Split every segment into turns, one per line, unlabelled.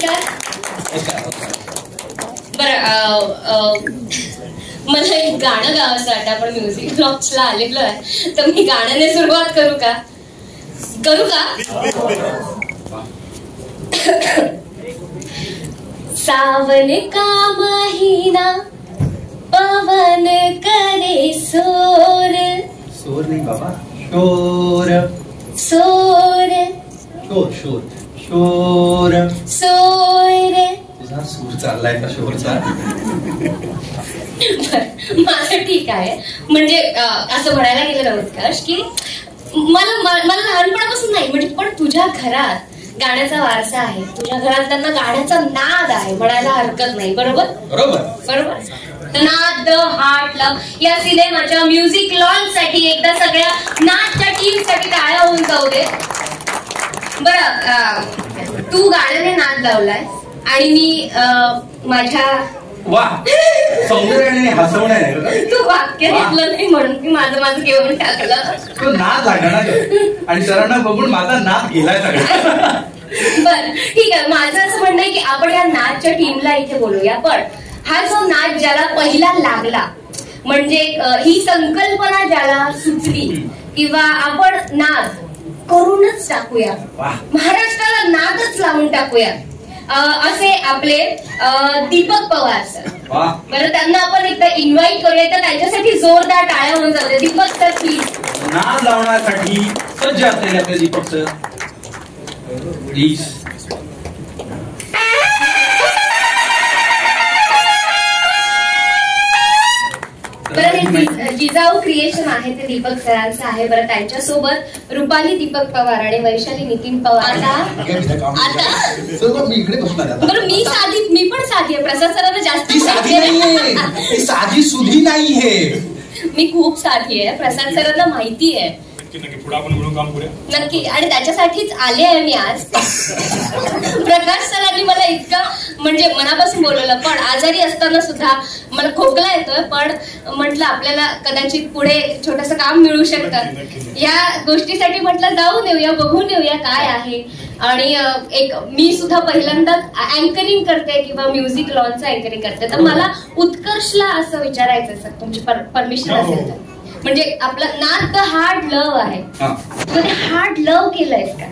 नमस्कार. बरं, मला एक गाणं गावंसं वाटतं. आपण म्युझिक ब्लॉग्सला आलेलो आहे, तर मी गाण्याने सुरुवात करू का? सावन का महीना पवन करे सोर.
सोर नहीं बाबा, शोर.
सोर
शोर शोर शोर
सोर.
तुझा सूर चाललाय का शोरचा?
माझं ठीक आहे. म्हणजे असं म्हणायला गेलं ना उत्कर्ष की मला लहानपणापासून नाही, म्हणजे पण तुझ्या घरात गाण्याचा वारसा आहे. तुझ्या घरात त्यांना गाण्याचा नाद आहे म्हणायला हरकत नाही. बरोबर
बरोबर
बरोबर. नाद द हार्ट लव या सिनेमाच्या म्युझिक लॉन्च साठी एकदा सगळ्या नादच्या टीम साठी टाळ्या होऊन जाऊ दे. बरं, तू गाण्याने नाद लावलाय आणि मी माझ्या
वा सौंदर्याने हसवण्याने
तू वाक्य घेतलं नाही म्हणून मी माझं घेऊन टाकलं.
तो नाद लागणार आणि सरांना बघून माझा नाद गेलाय सगळा.
बर ठीक आहे. माझं असं म्हणणं आहे की आपण या नादच्या टीमला इथे बोलूया. पण हा जो नाद ज्याला पहिला लागला, म्हणजे ही संकल्पना ज्याला सुचली, किंवा आपण नाद करूनच टाकूया, महाराष्ट्राला नादच लावून टाकूया, असे आपले दीपक पवार सर. बरं, त्यांना आपण एकदा इन्व्हाइट करूया. तर त्यांच्यासाठी जोरदार टाळ्या होऊन जाते. Deepak sir please.
नाद लावण्यासाठी सज्ज असलेले आपले दीपक सर प्लीज.
बरं, जिजाऊ क्रिएशन आहे ते दीपक सरांचं आहे. बरं, त्यांच्यासोबत रुपाली दीपक पवार आणि वैशाली नितीन पवार. आता
मी इकडे बसणार.
बरं, मी पण साधी आहे. प्रसाद सरांना जास्त
साधी सुधी नाही हे.
मी खूप साधी आहे. प्रसाद सरांना माहिती आहे. नक्की, आणि त्याच्यासाठीच आले आहे मी आज. प्रकाश सरांनी मला इतकं म्हणजे मनापासून बोलवलं, पण आजारी असताना सुद्धा मला खोकला येतोय, पण म्हटलं आपल्याला कदाचित पुढे छोटस काम मिळू शकतं. या गोष्टीसाठी म्हटलं जाऊन येऊया, बघून येऊया काय आहे. आणि एक मी सुद्धा पहिल्यांदाच अँकरिंग करते किंवा म्युझिक लॉन्चचं अँकरिंग करते. तर मला उत्कर्षला असं विचारायचं सर, तुमची परमिशन असेल तर. म्हणजे आपलं नाद द हार्ड लव्ह आहे, तर ते हार्ड लव्ह केलंयस का?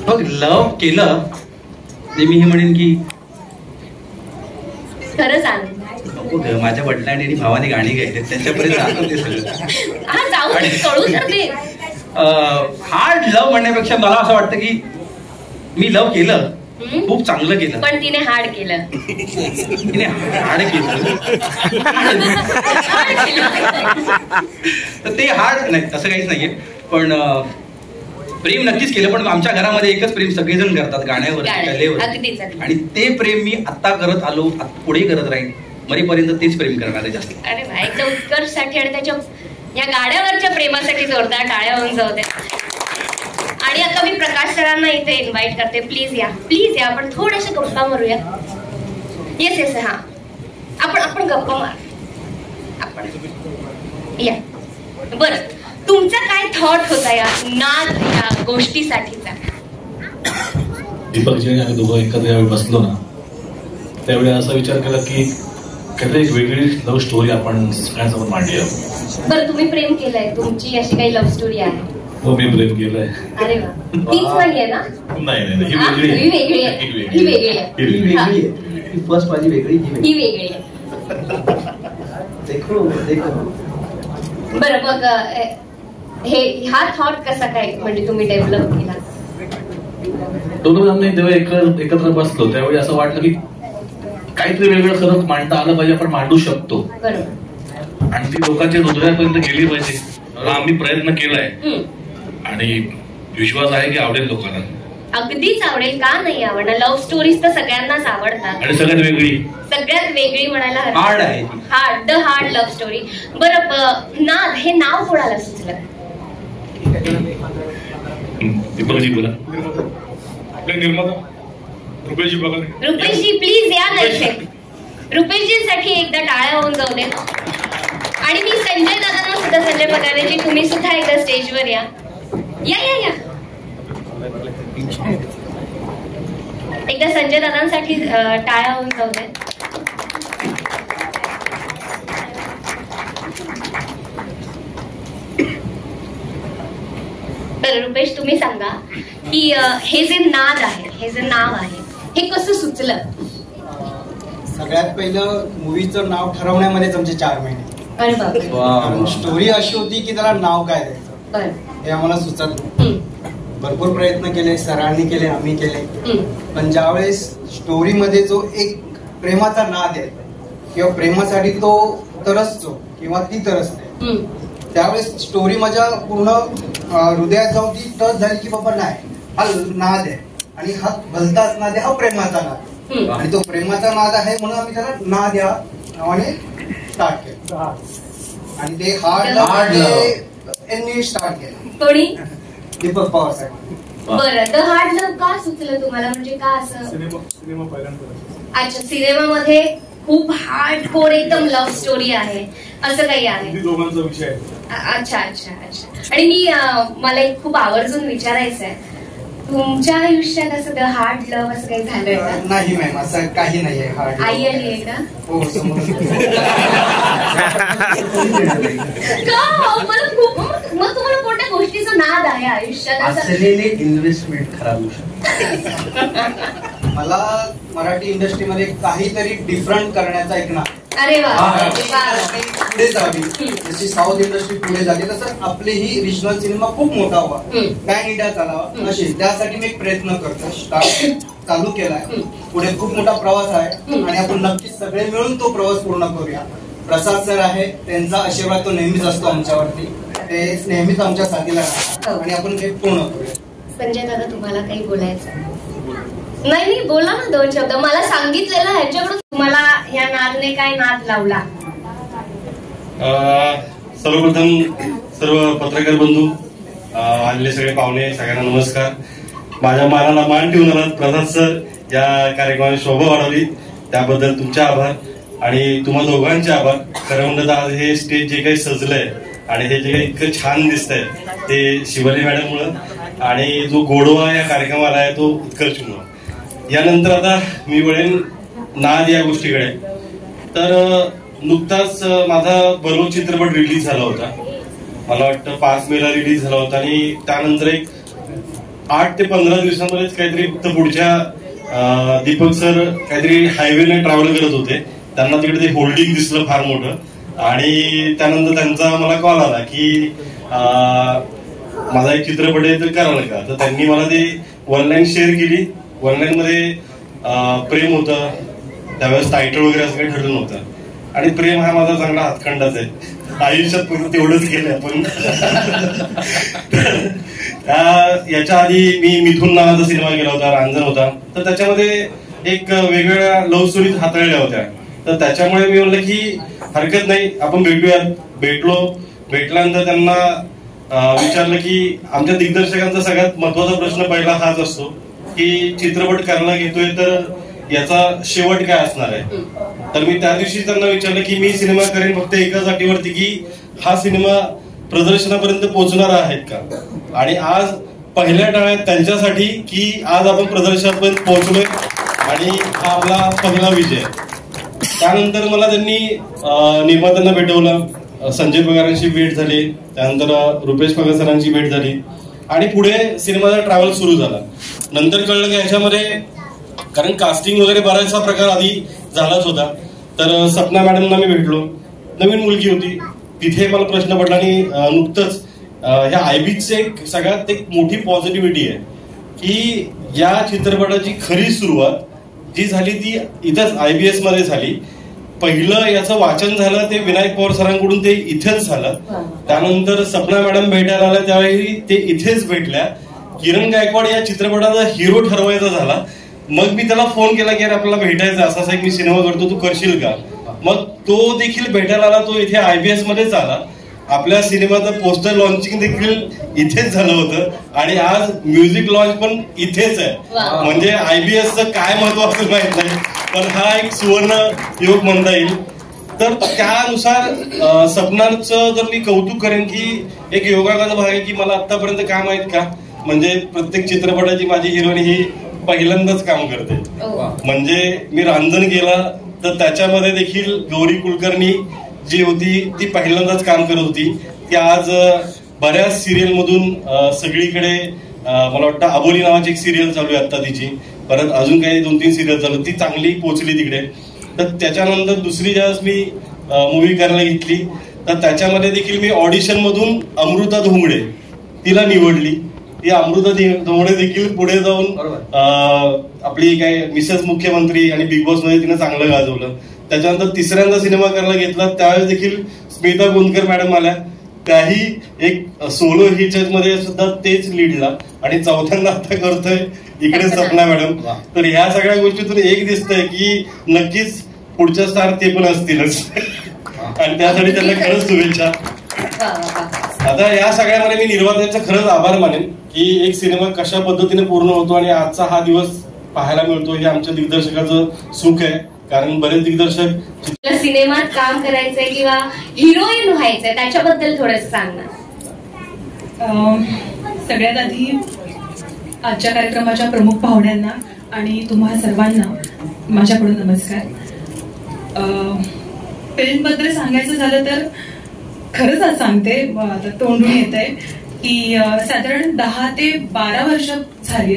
बघ, लव्ह केलं मी हे म्हणेन की
खरं सांग.
माझ्या वडिलांनी आणि भावाने गाणी गायले, त्यांच्यापर्यंत जातो ते सगळं.
हा, जाऊ कळू तर दे.
हार्ड लव्ह म्हणण्यापेक्षा मला असं वाटतं की मी लव्ह केलं, खूप चांगलं केलं,
पण तिने हार्ड केलं.
तिने हार्ड केलं. तर ते हार्ड नाही, तसं काहीच नाहीये. पण प्रेम नक्कीच केलं. पण आमच्या घरामध्ये एकच प्रेम सगळेजण करतात, गाण्यावर, कलेवर. आणि ते प्रेम मी आता करत आलो, पुढे करत राहीन, मरेपर्यंत तेच प्रेम करणार आहे जास्त.
अरे वा, एकदा उत्कर्षसाठी आणि त्याच्या या गाड्यावरच्या प्रेमासाठी जोरदार टाळ्या होऊन जाऊ दे. आणि आता मी प्रकाश सरांना इथे इन्व्हाइट करते. प्लीज या, प्लीज या. आपण थोड्याशा गप्पा मारूया. Yes yes. हा, आपण गप्पा मार. आपण या. बरं, तुमचा काय थॉट होता या नाद या गोष्टीसाठीचा?
दीपकजी आम्ही दोघं एकत्र यावेळी बसलो ना, त्यावेळी असा विचार केला की काहीतरी एक वेगळी लव्ह स्टोरी आपण सगळ्यांसमोर मांडूया.
बरं, तुम्ही प्रेम केलंय, तुमची अशी काही लव्ह स्टोरी आहे?
हो, मी प्रेम केलंय.
अरे वा, तीच नाहीये ना?
नाही, ही वेगळी आहे.
ही वेगळी आहे.
फर्स्ट वाली वेगळी,
ही वेगळी आहे. बरं, मग हा थॉट कसा काय म्हणजे तुम्ही डेव्हलप केला?
दोन आम्ही तेव्हा एकत्र बसलो, त्यावेळी असं वाटलं की काहीतरी वेगळं खरंच मांडता आलं पाहिजे, आपण मांडू शकतो.
बरोबर.
आणि ती लोकांच्या हृदयापर्यंत गेली पाहिजे. आम्ही प्रयत्न केलाय आणि विश्वास आहे की आवडेल लोकांना.
अगदीच आवडेल, का नाही आवडणार? लव्ह स्टोरीज तर सगळ्यांनाच आवडतात,
आणि सगळ्यात वेगळी म्हणायला
हार्ड आहे.
Hard, the hard love story. बरं, नाद हे नाव कोणाला सुचलं?
दीपकजी बोला.
निर्माता रुपेशजी बघा.
रुपेशजी प्लीज या ना इथे. रुपेशजींसाठी एकदा टाळ्या होऊन जाऊ दे. आणि मी संजय दादांना सुद्धा, संजय पगारेजी तुम्ही सुद्धा एकदा स्टेजवर या. या या या. एकदा संजय दादांसाठी टाळ्या होऊन जाऊ दे. तर रुपेश तुम्ही सांगा की हे जे नाद आहे, हे जे नाव आहे, हे कसं सुचलं?
सगळ्यात पहिलं मूवीचं नाव ठरवण्यामध्येच आमचे 4 महिने.
अरे बापरे.
कारण स्टोरी अशी होती की त्याला नाव काय द्यायचं हे आम्हाला सुचत नाही. भरपूर प्रयत्न केले, सरांनी केले, आम्ही केले, पण ज्यावेळेस स्टोरीमध्ये जो एक प्रेमाचा नाद आहे किंवा प्रेमासाठी तो तरसतो किंवा ती तरसते, त्यावेळेस स्टोरी माझ्या पूर्ण हृदयात जाऊन ती टच झाली की बाबा नाही, हा नाद आहे आणि हा भलताच नाद आहे, हा प्रेमाचा नाद, आणि तो प्रेमाचा नाद आहे म्हणून आम्ही त्याला नाद या नावाने स्टार्ट केलं. आणि ते हार्ड यांनी स्टार्ट केलं.
कोणी?
दीपक पवार साहेब.
बरं, द हार्ड लव्ह का सुचलं तुम्हाला? म्हणजे का असं?
सिनेमा पहिल्यांदा.
अच्छा, सिनेमामध्ये खूप हार्ड कोर एकदम लव्ह स्टोरी आहे असं काही आहे?
दोघांचा विषय आहे.
अच्छा अच्छा अच्छा. आणि मला एक खूप आवर्जून विचारायचं आहे, तुमच्या आयुष्यात असं द हार्ड लव्ह असं काही झालंय का?
नाही मॅम, असं काही नाहीये. हार्ड
आई आली आहे का?
हो, समोर.
मला खूप. मग तुम्हाला कोणत्या गोष्टीचा नाद आहे आयुष्यात?
असलेले इन्व्हेस्टमेंट खराब होऊ शकतो.
मला मराठी इंडस्ट्रीमध्ये काहीतरी डिफरंट करण्याचा एक नाद.
अरे वा.
पुढे जावी, जशी साऊथ इंडस्ट्री पुढे झाली तसं आपलेही रिजनल सिनेमा खूप मोठा व्हावा, पॅन इंडिया चालावा, असे त्यासाठी मी एक प्रयत्न करतो. स्टार्ट चालू केलाय, पुढे खूप मोठा प्रवास आहे आणि आपण नक्कीच सगळे मिळून तो प्रवास पूर्ण करूया. प्रसाद सर आहे, त्यांचा आशीर्वाद तो नेहमीच असतो आमच्यावरती, ते नेहमीच आमच्या साथीला राहतात आणि आपण ते पूर्ण करूया.
संजय दादा, तुम्हाला काही बोलायचं? नाही, बोला ना 2 शब्द. मला सांगितलेलं ह्याच्याकडून तुम्हाला ह्या नादने काय नाद लावला?
सर्वप्रथम सर्व पत्रकार बंधू, आलेले सगळे पाहुणे, सगळ्यांना नमस्कार. माझ्या मानाला मान ठेवून आलात प्रसाद सर, या कार्यक्रमाने शोभा वाढवली त्याबद्दल तुमचे आभार आणि तुम्हा दोघांचे आभार. खरं म्हणलं तर आज हे स्टेज जे काही सजलंय आणि हे जे काही इतकं छान दिसतंय ते शिवाली मॅडममुळं आणि जो गोडवा या कार्यक्रमाला आहे तो उत्कर्षमुळं. यानंतर आता मी वळेन नाद या गोष्टीकडे. तर नुकताच माझा बरो चित्रपट रिलीज झाला होता, मला वाटतं 5 मेला रिलीज झाला होता आणि त्यानंतर एक 8 ते 15 दिवसांमध्येच काहीतरी पुढच्या दीपक सर काहीतरी हायवेने ट्रॅव्हल करत होते, त्यांना तिकडे ते होल्डिंग दिसलं फार मोठं आणि त्यानंतर त्यांचा मला कॉल आला की माझा एक चित्रपट आहे तर कराल का. तर त्यांनी मला ती 1 लाईन शेअर केली. 1 लाईन मध्ये प्रेम होतं, त्यावेळेस टायटल वगैरे असं काही ठरलं नव्हतं आणि प्रेम हा माझा चांगला हातखंडाच आहे आयुष्यात, फक्त तेवढंच केलं आपण. याच्या आधी मी मिथून नावाचा सिनेमा केला होता, रांजण होता, तर त्याच्यामध्ये एक वेगवेगळ्या लव्ह स्टोरीज हाताळल्या होत्या. तर त्याच्यामुळे मी म्हणलं की हरकत नाही, आपण भेटूयात. भेटल्यानंतर त्यांना विचारलं की आमच्या दिग्दर्शकांचा सगळ्यात महत्वाचा प्रश्न पहिला हाच असतो की चित्रपट करायला घेतोय तर याचा शेवट काय असणार आहे. तर मी त्या दिवशी त्यांना विचारलं की मी सिनेमा करेन फक्त एकाच अटीवरती की हा सिनेमा प्रदर्शनापर्यंत पोहोचणार आहेत का. आणि आज पहिल्या टाळ्यात त्यांच्यासाठी की आज आपण प्रदर्शनापर्यंत पोहोचलोय आणि हा आपला पहिला विजय. त्यानंतर मला त्यांनी निर्मात्यांना भेटवलं, संजय पगारांची भेट झाली, त्यानंतर रुपेश पगार सरांची भेट झाली आणि पुढे सिनेमाचा ट्रॅव्हल सुरू झाला. नंतर कळलं की ह्याच्यामध्ये, कारण कास्टिंग वगैरे बराचसा प्रकार आधी झालाच होता, तर सपना मॅडमना मी भेटलो, नवीन मुलगी होती, तिथे मला प्रश्न पडला आणि नुकतंच ह्या आयबीचे सगळ्यात एक मोठी पॉझिटिव्हिटी आहे की या चित्रपटाची खरी सुरुवात जी झाली ती इथंच IBS मध्ये झाली. पहिलं याचं वाचन झालं ते विनायक पवार सरांकडून, ते इथेच झालं. त्यानंतर सपना मॅडम भेटायला आल्या त्यावेळी ते इथेच भेटल्या. किरण गायकवाड या चित्रपटाचा हिरो ठरवायचा झाला, मग मी त्याला फोन केला की आपल्याला भेटायचं, असा एक मी सिनेमा करतो, तू करशील का. मग तो देखील भेटायला आला, तो इथे IBS मध्येच आला. आपल्या सिनेमाचं पोस्टर लॉन्चिंग देखील इथेच झालं होतं आणि आज म्युझिक लॉन्च पण इथेच आहे. म्हणजे IBSचं काय महत्व असं माहित नाही, पण हा एक सुवर्ण योग म्हणता येईल. तर त्यानुसार सपनाचं जर मी कौतुक करेन की एक योगाचा भाग आहे की मला आतापर्यंत काय माहित का, म्हणजे प्रत्येक चित्रपटाची माझी हिरोईन ही पहिल्यांदाच काम करते. म्हणजे मी रांजण केला तर त्याच्यामध्ये देखील गौरी कुलकर्णी जी होती ती पहिल्यांदाच काम करत होती. ती आज बऱ्याच सिरियल मधून सगळीकडे, मला वाटतं अबोली नावाची एक सिरियल चालू आहे आता तिची, परत अजून काही 2-3 सिरियल चालू, ती चांगली पोहोचली तिकडे. तर त्याच्यानंतर दुसरी ज्यावेळेस मी मूवी करायला घेतली तर त्याच्यामध्ये देखील मी ऑडिशन मधून अमृता धोंगडे तिला निवडली. ती अमृता धोंगडे देखील पुढे जाऊन आपली काय मिसेस मुख्यमंत्री आणि बिग बॉस मध्ये तिने चांगलं गाजवलं. त्याच्यानंतर तिसऱ्यांदा सिनेमा करायला घेतला त्यावेळेस देखील स्मिता गोंदकर मॅडम आल्या, त्याही एक सोलो मध्ये सुद्धा तेच लीडला. आणि चौथ्यांदा आता करतोय इकडे सपना मॅडम. तर ह्या सगळ्या गोष्टीतून एक दिसतंय की नक्कीच पुढच्या स्टार ते पण असतीलच आणि त्यासाठी त्यांना खरंच शुभेच्छा. आता या सगळ्यामध्ये मी निर्मात्यांचा खरंच आभार मानेन की एक सिनेमा कशा पद्धतीने पूर्ण होतो आणि आजचा हा दिवस पाहायला मिळतो हे आमच्या दिग्दर्शकाचं सुख आहे. कारण बरेच दिग्दर्शक
सिनेमात काम करायचंय किंवा हिरोईन व्हायचंय त्याच्याबद्दल थोडंसं सांगणार.
सगळ्यात आधी आजच्या कार्यक्रमाच्या प्रमुख पाहुण्यांना आणि तुम्हा सर्वांना माझ्याकडून नमस्कार. फिल्म बद्दल सांगायचं झालं तर खरंच आज सांगते, आता तोंडून येत आहे की साधारण 10 ते 12 वर्ष झाली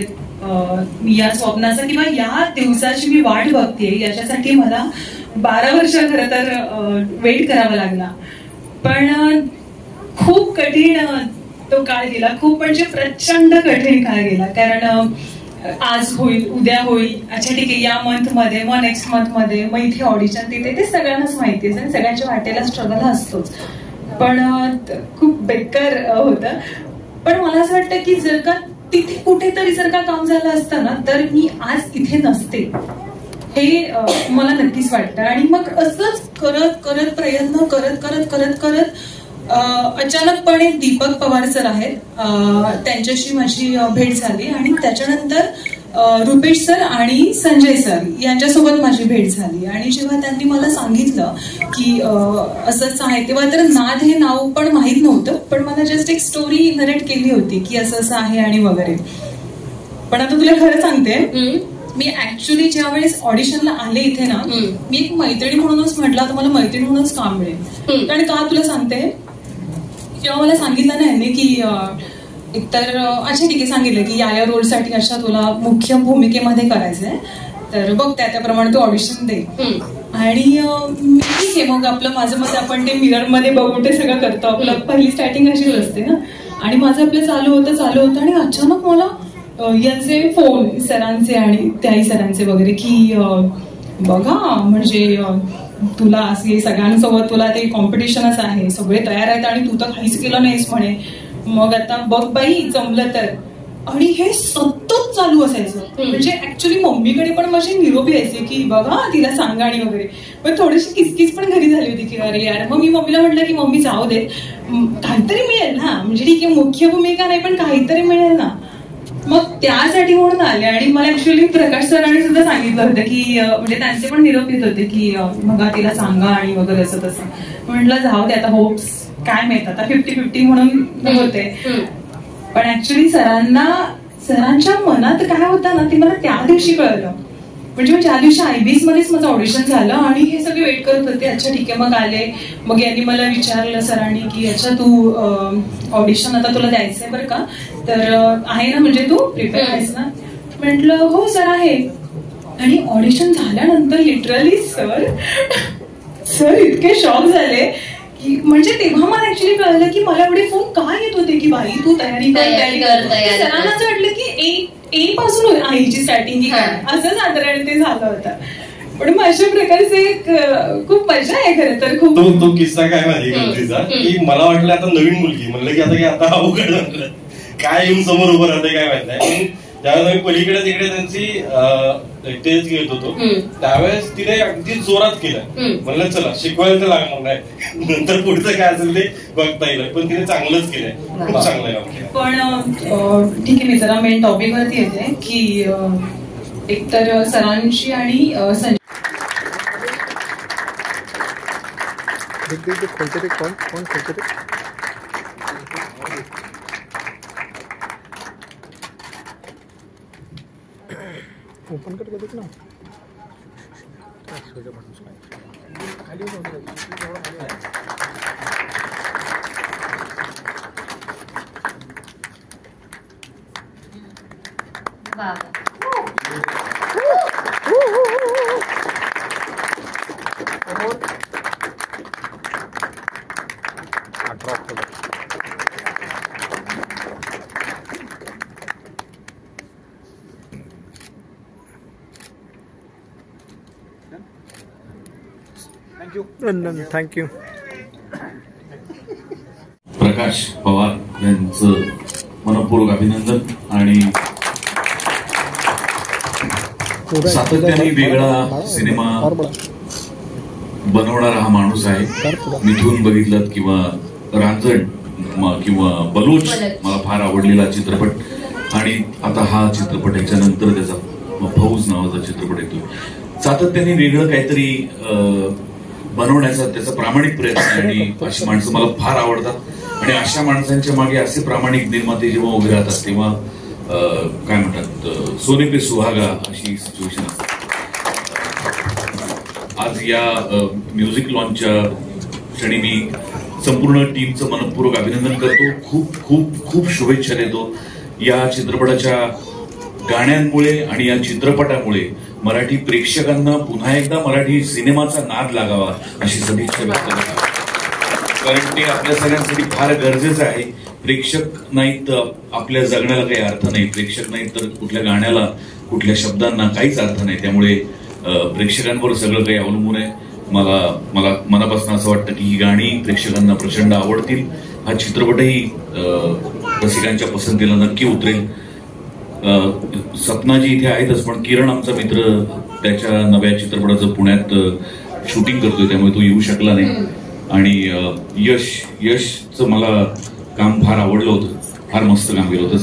या स्वप्नाचं किंवा या दिवसाची मी वाट बघते. याच्यासाठी मला 12 वर्ष खरं तर वेट करावा लागला. पण खूप कठीण तो काळ गेला, खूप म्हणजे प्रचंड कठीण काळ गेला. कारण आज होईल, उद्या होईल, अच्छा ठीक आहे या मंथ मध्ये, मग नेक्स्ट मंथ मध्ये, मग इथे ऑडिशन, तिथे, ते सगळ्यांनाच माहिती आहे, सगळ्यांच्या वाटेला स्ट्रगल असतोच. पण खूप बेकार होतं. पण मला असं वाटतं की जर का तिथे कुठेतरी जर का काम झालं असतं ना तर मी आज इथे नसते, हे मला नक्कीच वाटतं. आणि मग असंच करत करत प्रयत्न करत करत करत करत अचानकपणे दीपक पवार सर आहेत, त्यांच्याशी माझी भेट झाली आणि त्याच्यानंतर रुपेश सर आणि संजय सर यांच्यासोबत माझी भेट झाली. आणि जेव्हा त्यांनी मला सांगितलं की असंच आहे, तेव्हा तर नाद हे नाव पण माहीत नव्हतं, पण मला जस्ट एक स्टोरी नरेट केली होती की असं असं आहे आणि वगैरे. पण आता तुला खरं सांगते, मी ऍक्च्युली ज्या वेळेस ऑडिशनला आले इथे ना, मी एक मैत्रिणी म्हणूनच म्हटलं तर मला मैत्रिणी म्हणूनच काम मिळेल. कारण का तुला सांगते, जेव्हा मला सांगितलं ना यांनी की एकतर अच्छा ठीक आहे, सांगितलं की या रोलसाठी अशा तुला मुख्य भूमिकेमध्ये करायचंय, तर बघ त्याप्रमाणे तू ऑडिशन दे. आणि मी ठीक आहे, मग आपलं माझं मत आपण ते मिरर मध्ये बघून ते सगळं करतो, आपलं पहिली स्टार्टिंग अशीच असते ना. आणि माझं आपलं चालू होतं आणि अचानक मला यांचे फोन सरांचे आणि त्याही सरांचे वगैरे की बघा म्हणजे तुला असे सगळ्यांसोबत तुला ते कॉम्पिटिशनच आहे, सगळे तयार आहेत आणि तू तर काहीच केलं नाहीस म्हणे, मग आता बघ बाई जमलं तर. आणि हे सतत चालू असायचं. म्हणजे ऍक्च्युली मम्मीकडे पण माझे निरोप यायचे की बघा तिला सांगा आणि वगैरे. पण थोडीशी किसकिस पण घरी झाली होती की अरे यार. मग मी मम्मीला म्हटलं की मम्मी जाऊ दे, काहीतरी मिळेल ना, म्हणजे ठीक आहे मुख्य भूमिका नाही पण काहीतरी मिळेल ना. मग त्यासाठी म्हणून आले. आणि मला ऍक्च्युअली प्रकाश सरांनी सुद्धा सांगितलं होतं की म्हणजे त्यांचे पण निरोप येत होते की बघा तिला सांगा आणि वगैरे असं तसं. म्हटलं जाऊ दे आता, होप्स काय माहित आता 50-50 म्हणून होते. पण ऍक्च्युली सरांच्या मनात काय होतं ना ते मला त्या दिवशी कळलं. म्हणजे ज्या दिवशी आयबीएस मध्येच माझं ऑडिशन झालं आणि हे सगळे वेट करत होते, अच्छा ठीक आहे मग आले. मग यांनी मला विचारलं सरांनी की अच्छा तू ऑडिशन आता तुला द्यायचंय बरं का, तर आहे ना म्हणजे तू प्रिपेअर आहेस ना. म्हटलं हो सर आहे. आणि ऑडिशन झाल्यानंतर लिटरली सर इतके शॉक झाले की म्हणजे तेव्हा मला ऍक्च्युली कळलं की मला एवढे फोन का येत होते की बाई तू तयारी कर. सरांना असं वाटलं की ए पासून आईची स्टार्टिंग असं साधारण ते झालं होतं. पण अशा प्रकारचे एक खूप मजा आहे खरं तर. खूप
तो किस्सा काय माहिती गमतीचा की मला वाटलं आता नवीन मुलगी म्हणलं की आता अवघड झालं, काय येऊन समोर उभं राहते काय माहित नाही. पण ज्यावेळेस आम्ही पलीकडे तिकडे त्यांची टेस्ट घेत होतो त्यावेळेस तिने अगदी जोरात केलं. म्हणलं चला शिकवायला तर लागणार नाही, नंतर पुढचं काय असेल ते बघता येईल. पण तिने चांगलंच केलंय, खूप चांगलं काम केलं.
पण ठीक आहे, मी जरा मेन टॉपिक वरती येते की एकतर सरांची आणि
कोण खोलते ओपन करके देख ना खाली थँक्यू.
प्रकाश पवार यांचं मनपूर्वक अभिनंदन. आणि सातत्याने वेगळा सिनेमा बनवणारा हा माणूस आहे. मिथून बघितलं किंवा रांजण किंवा बलूच मला फार आवडलेला चित्रपट. आणि आता हा चित्रपट याच्यानंतर त्याचा फौज नावाचा चित्रपट येतोय. सातत्याने वेगळं काहीतरी बनवण्याचा त्याचा प्रामाणिक प्रयत्न आहे. आणि अशी माणसं मला फार आवडतात. आणि अशा माणसांच्या मागे असे प्रामाणिक निर्माते जेव्हा उभे राहतात तेव्हा काय म्हणतात सोने पे सुहागा अशी सिच्युएशन असते. आज या म्युझिक लॉन्चच्या क्षणी मी संपूर्ण टीमचं मनपूर्वक अभिनंदन करतो. खूप खूप खूप शुभेच्छा देतो. या चित्रपटाच्या गाण्यांमुळे आणि या चित्रपटामुळे मराठी प्रेक्षकांना पुन्हा एकदा मराठी सिनेमाचा नाद लागावा अशी सदिच्छा व्यक्त करतो. कारण ते आपल्या सगळ्यांसाठी फार गरजेचं आहे. प्रेक्षक नाहीत आपल्या जगण्याला काही अर्थ नाही. प्रेक्षक नाहीत तर कुठल्या गाण्याला कुठल्या शब्दांना काहीच अर्थ नाही. त्यामुळे प्रेक्षकांवर सगळं काही अवलंबून आहे. मला मनापासून असं वाटतं की ही गाणी प्रेक्षकांना प्रचंड आवडतील. हा चित्रपटही रसिकांच्या पसंतीला नक्की उतरेल. सपनाजी इथे आहेतच पण किरण आमचा मित्र त्याच्या नव्या चित्रपटाचं पुण्यात शूटिंग करतोय त्यामुळे तो येऊ शकला नाही. आणि यशचं मला काम फार आवडलं होतं. फार मस्त काम केलं होतं.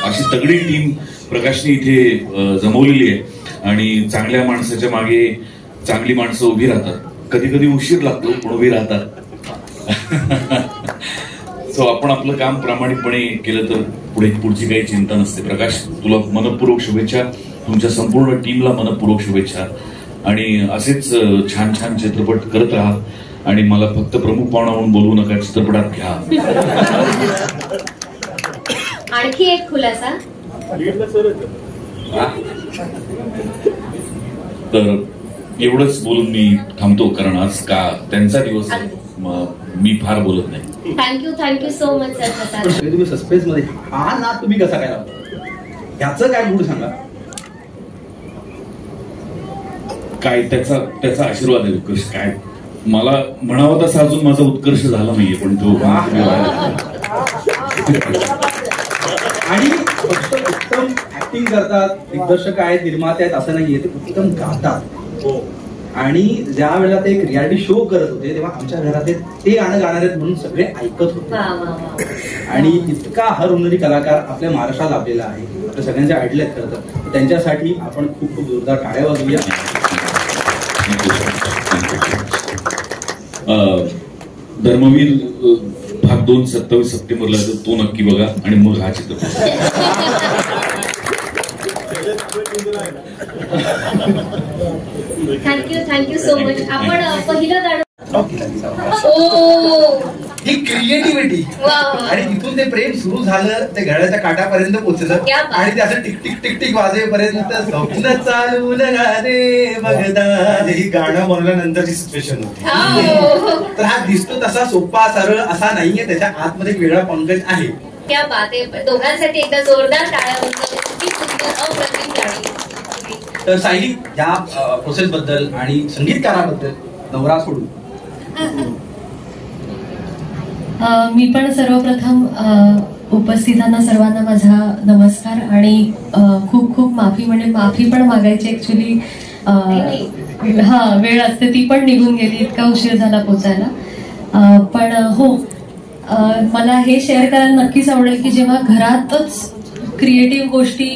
अशी तगडी टीम प्रकाशने इथे जमवलेली आहे. आणि चांगल्या माणसाच्या मागे चांगली माणसं उभी राहतात. कधी कधी उशीर लागतो पण उभी राहतात. सो आपण आपलं काम प्रामाणिकपणे केलं तर पुढची काही चिंता नसते. प्रकाश तुला मनपूर्वक शुभेच्छा. तुमच्या संपूर्ण टीमला मनपूर्वक शुभेच्छा. आणि असेच छान छान चित्रपट करत राहा. आणि मला फक्त प्रमुख पाहुणा म्हणून बोलवू नका. चित्रपटात घ्या.
आणखी एक खुलासा
तर एवढंच बोलून मी थांबतो कारण आज का त्यांचा दिवस मी फार बोलत नाही.
Thank you so much sir.
तुम्ही सस्पेन्स मध्ये हा नाद तुम्ही कसा काय लावता याचं काय गुण सांगा.
काय त्याचा आशीर्वाद आहे. उत्कर्ष काय मला म्हणावं तसा अजून माझा उत्कर्ष झाला नाहीये पण तो
आणि फक्त उत्तम ऍक्टिंग करतात. दिग्दर्शक आहेत निर्माते आहेत असं नाहीये. ते उत्तम गातात. आणि ज्या वेळेला ते एक रियालिटी शो करत होते तेव्हा आमच्या घरात ते गाणं गाणार आहेत म्हणून सगळे ऐकत होते. आणि इतका हरहुन्नरी कलाकार आपल्या महाराष्ट्रात लाभलेला आहे. आपल्या सगळ्यांच्या आयडल आहेत खरं तर. त्यांच्यासाठी आपण खूप खूप जोरदार टाळ्या वाजवूया.
धर्मवीर भाग 2 27 सप्टेंबरला तो नक्की बघा आणि मग हा चित्रपट.
Thank you so much. आपण पहिलं गाणं
ही क्रिएटिव्हिटी आणि तिथून ते प्रेम सुरू झालं ते घड्याच्या काटापर्यंत पोहोचलं. आणि ते असं टिक टिक टिक टिक वाजेपर्यंत स्वप्न चालू रे बघता ही गाणं बनवल्यानंतरची सिच्युएशन होती. तर हा दिसतो तसा सोपा सरळ असा नाहीये. त्याच्या आतमध्ये एक वेगळा पंकज आहे.
क्या बात आहे. दोघांसाठी एकदा जोरदार टाळ्या अप्रतिम गाणी.
तर सायली या प्रोसेस बद्दल आणि संगीतकाराबद्दल नवरा सोडून
मी पण सर्वप्रथम उपस्थितांना सर्वांना माझा नमस्कार. आणि खूप खूप माफी पण मागायची. ऍक्च्युली वेळ असते ती पण निघून गेली. इतका उशीर झाला पोचायला. पण हो मला हे शेअर करायला नक्कीच आवडेल की जेव्हा घरातच क्रिएटिव्ह गोष्टी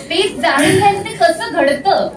ते जाणून घ्यायचं ते कसं घडतं